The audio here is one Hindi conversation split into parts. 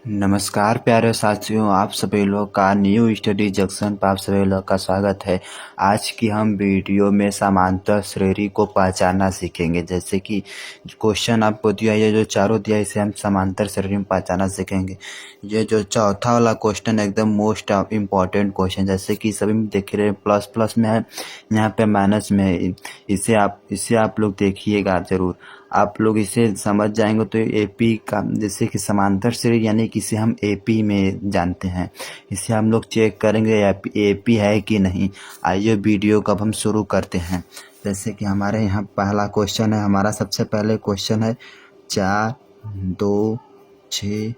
नमस्कार प्यारे साथियों, आप सभी लोग का न्यू स्टडी जंक्शन पर आप सभी लोग का स्वागत है। आज की हम वीडियो में समांतर श्रेणी को पहचानना सीखेंगे। जैसे कि क्वेश्चन आपको दिया है, ये जो चारों दिया है इसे हम समांतर श्रेणी में पहचानना सीखेंगे। ये जो चौथा वाला क्वेश्चन एकदम मोस्ट इम्पॉर्टेंट क्वेश्चन, जैसे कि सभी में देख रहे हैं प्लस प्लस में है, यहाँ पे माइनस में है। इसे आप लोग देखिएगा ज़रूर। आप लोग इसे समझ जाएंगे तो एपी का, जैसे कि समांतर श्रेणी यानी कि इसे हम एपी में जानते हैं। इसे हम लोग चेक करेंगे एपी है कि नहीं। आइए वीडियो को अब हम शुरू करते हैं। जैसे कि हमारे यहाँ पहला क्वेश्चन है, हमारा सबसे पहले क्वेश्चन है 4 2 6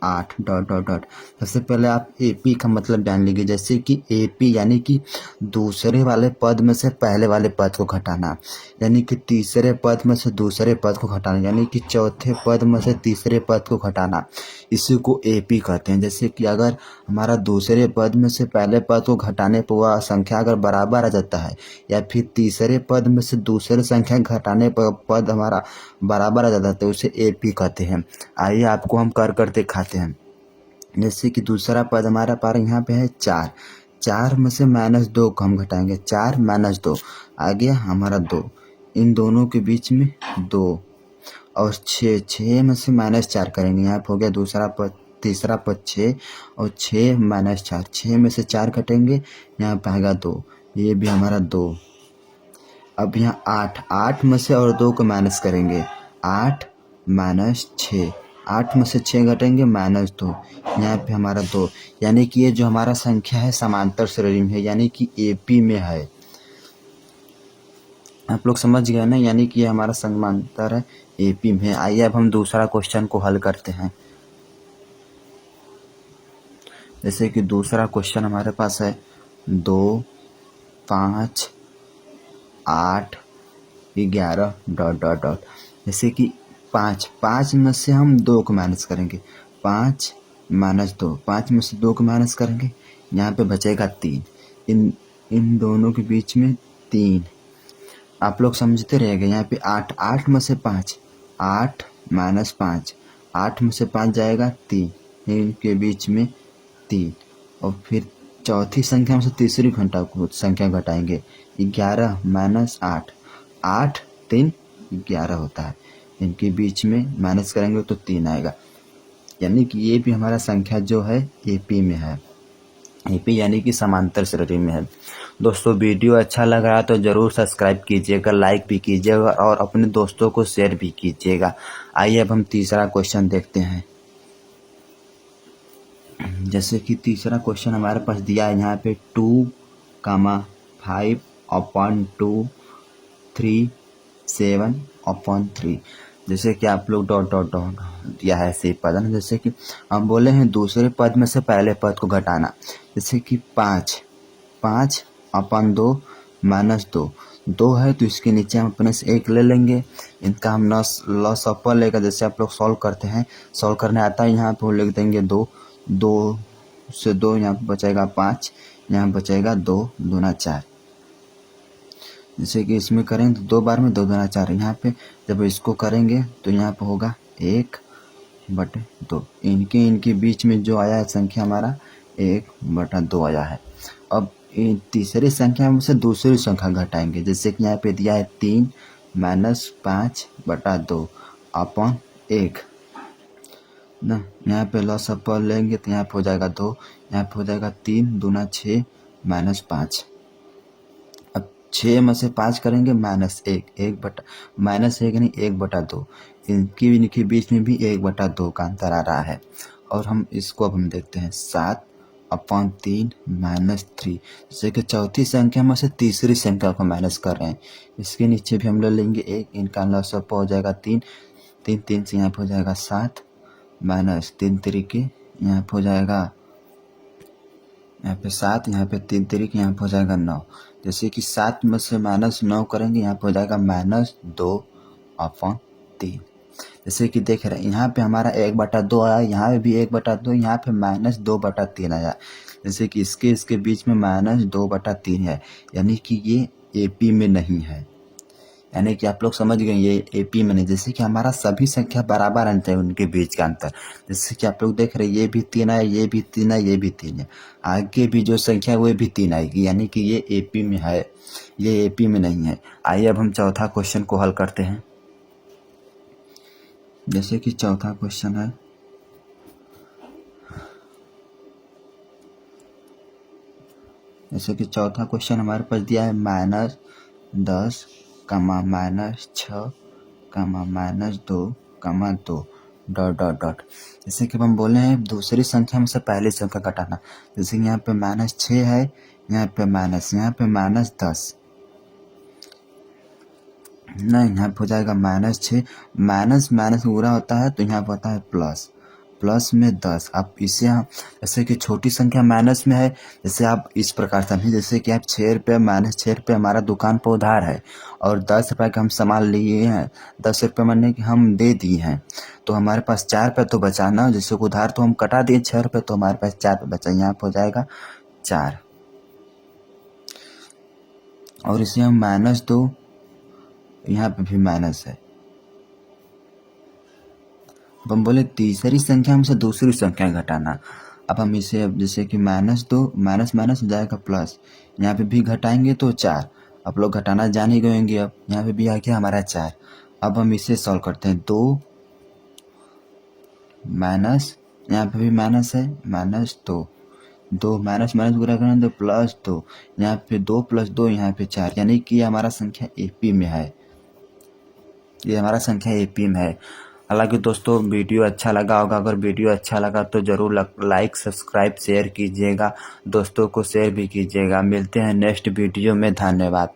8 डॉट डॉट डॉट। सबसे पहले आप एपी का मतलब जान लीजिए। जैसे कि एपी यानी कि दूसरे वाले पद में से पहले वाले पद को घटाना, यानी कि तीसरे पद में से दूसरे पद को घटाना, यानी कि चौथे पद में से तीसरे पद को घटाना, इसी को एपी कहते हैं। जैसे कि अगर हमारा दूसरे पद में से पहले पद को घटाने पर वह संख्या अगर बराबर आ जाता है, या फिर तीसरे पद में से दूसरे संख्या घटाने पर पद हमारा बराबर आ जाता है, तो उसे एपी कहते हैं। आइए आपको हम कर दिखाते हैं। जैसे कि दूसरा पद हमारा पारा यहाँ पे है 4। 4 में से -2 को हम घटाएंगे, 4 -2 आ गया हमारा 2। इन दोनों के बीच में 2 और 6 में से -4 करेंगे, यहाँ पे हो गया दूसरा पद। तीसरा पद 6 और 6 -4, 6 में से 4 कटेंगे, यहाँ पे आएगा 2, ये भी हमारा 2। अब यहाँ 8 में से और 2 को माइनस करेंगे, 8 -6, 8 में से 6 घटेंगे -2, यहाँ पे हमारा 2। यानी कि ये जो हमारा संख्या है समांतर श्रेणी में है, यानी कि एपी में है। आप लोग समझ गए ना, यानी कि ये हमारा समांतर है, एपी में है। आइए अब हम दूसरा क्वेश्चन को हल करते हैं। जैसे कि दूसरा क्वेश्चन हमारे पास है 2 5 8 11 डॉट डॉट डॉट। जैसे कि 5 में से हम 2 को माइनस करेंगे, 5 -2, 5 में से 2 को माइनस करेंगे, यहाँ पे बचेगा 3। इन दोनों के बीच में 3। आप लोग समझते रहेंगे। यहाँ पे 8 में से 5, 8 -5, 8 में से 5 जाएगा 3, इनके बीच में 3। और फिर चौथी संख्या में से तीसरी संख्या घटाएंगे, 11 -8, 8 3 11 होता है, इनके बीच में माइनस करेंगे तो 3 आएगा। यानी कि ये भी हमारा संख्या जो है एपी में है। एपी यानी कि समांतर श्रेणी में है। दोस्तों वीडियो अच्छा लग रहा है तो ज़रूर सब्सक्राइब कीजिएगा, लाइक भी कीजिएगा और अपने दोस्तों को शेयर भी कीजिएगा। आइए अब हम तीसरा क्वेश्चन देखते हैं। जैसे कि तीसरा क्वेश्चन हमारे पास दिया है यहाँ पे 2, 5/2 3 7/3। जैसे कि आप लोग डॉट डॉट डॉट दिया है ऐसे पद ना। जैसे कि हम बोले हैं दूसरे पद में से पहले पद को घटाना। जैसे कि 5/2 -2, 2 है तो इसके नीचे हम अपने से 1 ले लेंगे, इनका हम लॉस अपर लेकर जैसे आप लोग सॉल्व करते हैं, सॉल्व करने आता है, यहाँ पे लिख देंगे 2, 2 से 2 यहाँ पे बचेगा 5, यहाँ बचेगा 2 दूना 4। जैसे कि इसमें करें तो 2 बार में 2 दूना 4, यहाँ पे जब इसको करेंगे तो यहाँ पे होगा 1/2। इनके बीच में जो आया है संख्या हमारा 1/2 आया है। अब तीसरी संख्या में से दूसरी संख्या घटाएंगे। जैसे कि यहाँ पे दिया है 3 -5/2 अपॉन 1 ना। यहाँ पे लॉस अपर लेंगे तो यहाँ पे हो जाएगा 2, यहाँ पे हो जाएगा 3 दूना 6 -5। अब 6 में से 5 करेंगे -1, -1 नहीं 1/2, इनके बीच में भी 1/2 का अंतर आ रहा है। और हम इसको अब हम देखते हैं 7/3 -3। जैसे कि चौथी संख्या में से तीसरी संख्या को माइनस कर रहे हैं, इसके नीचे भी हम ले लेंगे 1, इनका लॉस अपर हो जाएगा 3, 3 से यहाँ पे हो जाएगा 7 -3 तरीके, यहाँ पे हो जाएगा, यहाँ पे 7, यहाँ पे 3 तरीके, यहाँ पे हो जाएगा 9। जैसे कि 7 में से -9 करेंगे, यहाँ पे हो जाएगा -2/3। जैसे कि देख रहे हैं यहाँ पे हमारा 1/2 आया, यहाँ पे भी 1/2, यहाँ पे -2/3 आया। जैसे कि इसके बीच में -2/3 है, यानी कि ये एपी में नहीं है। यानी कि आप लोग समझ गए ये एपी में नहीं। जैसे कि हमारा सभी संख्या बराबर अंतर है उनके बीच का अंतर। जैसे कि आप लोग देख रहे हैं ये भी 3 है, ये भी 3 है, ये भी 3 है। आगे भी जो संख्या है वो भी 3 आएगी, यानी कि ये एपी में है, ये एपी में नहीं है। आइए अब हम चौथा क्वेश्चन को हल करते हैं। जैसे कि चौथा क्वेश्चन है, जैसे कि चौथा क्वेश्चन हमारे पास दिया है -10, -6, -2, (...) जैसे कि हम बोले हैं दूसरी संख्या में से पहली संख्या घटाना। जैसे कि यहाँ पे -6 है, यहाँ पे -10 नहीं, यहाँ पे हो जाएगा -6, माइनस माइनस पूरा होता है तो यहाँ पर होता है प्लस, प्लस में 10। अब इसे हम जैसे कि छोटी संख्या माइनस में है, जैसे आप इस प्रकार समझिए, जैसे कि आप 6 रुपये -6 रुपये हमारा दुकान पर उधार है और 10 रुपये का हम सामान लिए हैं, 10 रुपये माने कि हम दे दिए हैं, तो हमारे पास 4 रुपये तो बचा ना। जैसे उधार तो हम कटा दिए 6 रुपये, तो हमारे पास 4 रुपये बचा, यहाँ पर हो जाएगा 4। और इसे हम -2, यहाँ पे भी माइनस है। अब हम बोले तीसरी संख्या में से दूसरी संख्या घटाना। अब हम इसे अब जैसे कि -2 माइनस माइनस हो जाएगा प्लस, यहाँ पे भी घटाएंगे तो 4। आप लोग घटाना जान ही गए होंगे। अब यहाँ पे भी आ गया हमारा 4। अब हम इसे सॉल्व करते हैं। 2 माइनस, यहाँ पे भी माइनस है, -2, 2 माइनस माइनस पूरा करें तो +2, यहाँ पे 2 + 2 यहाँ पे 4, यानी कि हमारा संख्या एपी में है, ये हमारा संख्या एपी में है। हालांकि दोस्तों वीडियो अच्छा लगा होगा, अगर वीडियो अच्छा लगा तो ज़रूर लाइक सब्सक्राइब शेयर कीजिएगा, दोस्तों को शेयर भी कीजिएगा। मिलते हैं नेक्स्ट वीडियो में, धन्यवाद।